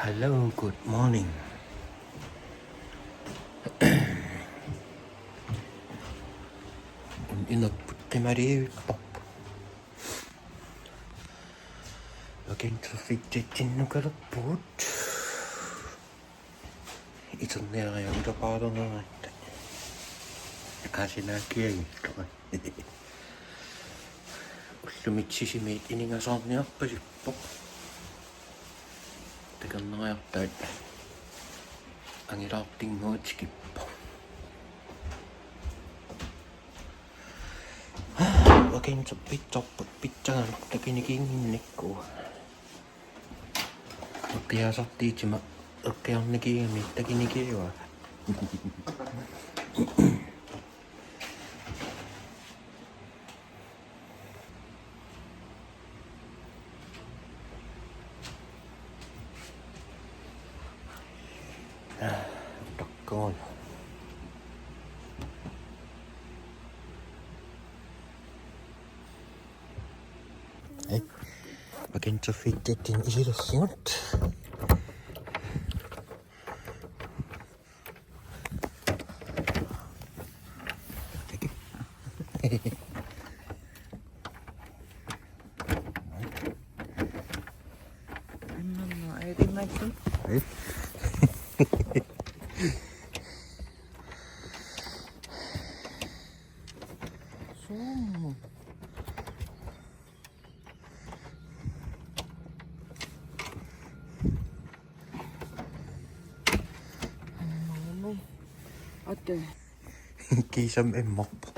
Hello, good morning. Inopputti Vakanterfimmut. Iserneq paarnernatta. Iserneq Ullumitsisimiit iningasorniarpasippoq. Takerneriartaat angilaartingmuutskippo. Vakanterfimmut pitsangaluq takinikiinginnikkuu. Eqqiasartiitima eqqiarnikigami takinikiuaa. Takkoon. Hei, Vakanterfimmutin iserneq. Hei. 어때? Kiisam immorpo.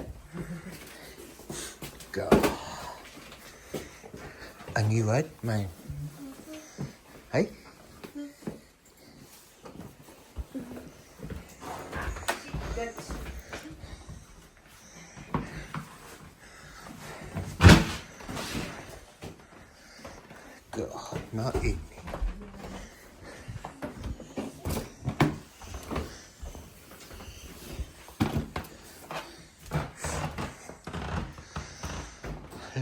Angiuat mai. Hei. God, not in.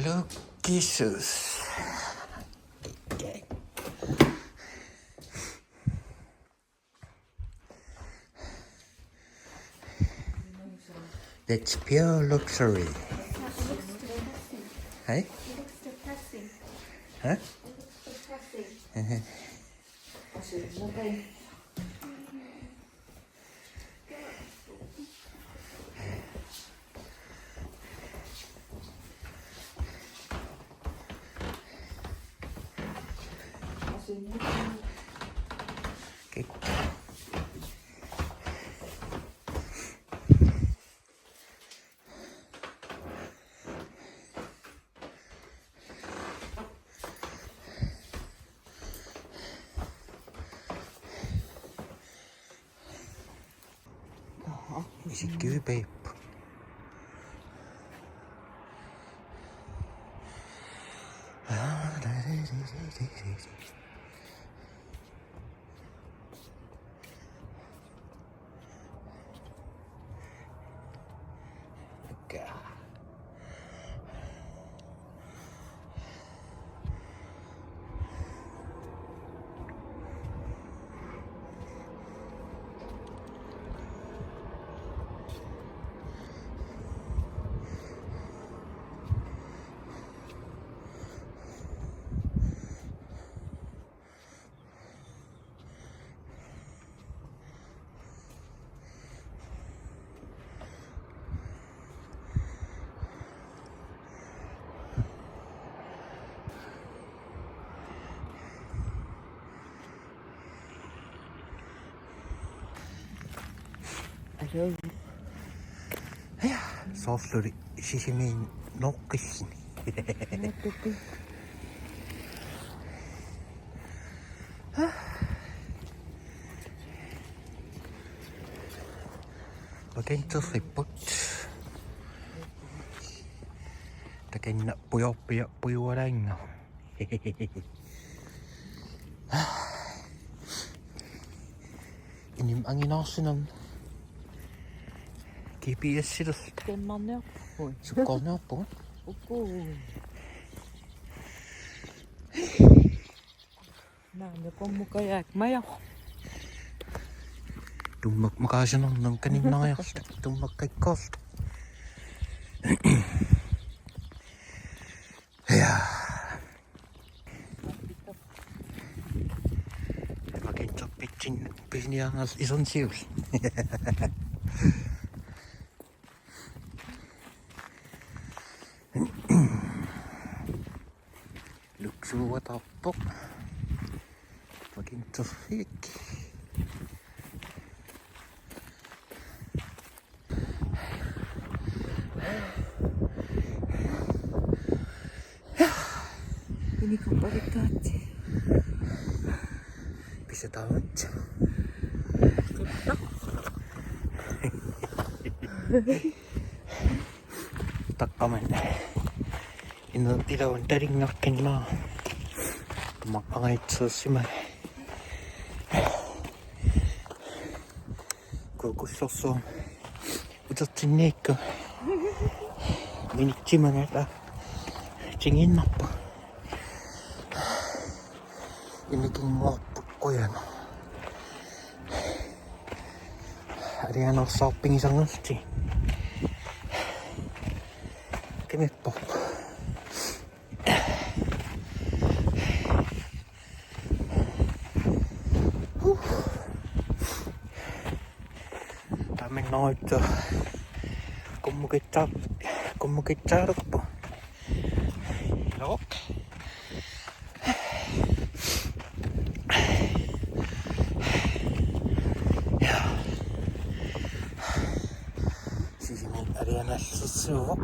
Look, Jesus. Okay. That's pure luxury. Hey? Huh? Okay. Is it good, babe? God. Hello. Ja, soffluri sisimiin nokkissini. Vakanterfimmut. Takinna pujualainga. Inim anginaarsinam. GPS-silas. 땜만내었고. Sukkornerpo. 없고. 나 Ja kom kaya mayo. Tummak makasunong ng kanina ngayon. Tummak kay cost. Ja. Vakanterfimmut pitsin als iserneq. Luksu tapok. Vakanterfimmut. Ini kau balikat. Bisa tamat. Takkaman. Innan tilawan daring ngakken na. Tumakangait sa simay. Kukusoso. Iserneq. Vinittiman eta. Tingin na pa. Iniking maput ko yan. Ada yang nak shopping sangat sih. Kami pop. Kami noit. Kumukita po. Lok. Sini ada yang susuk.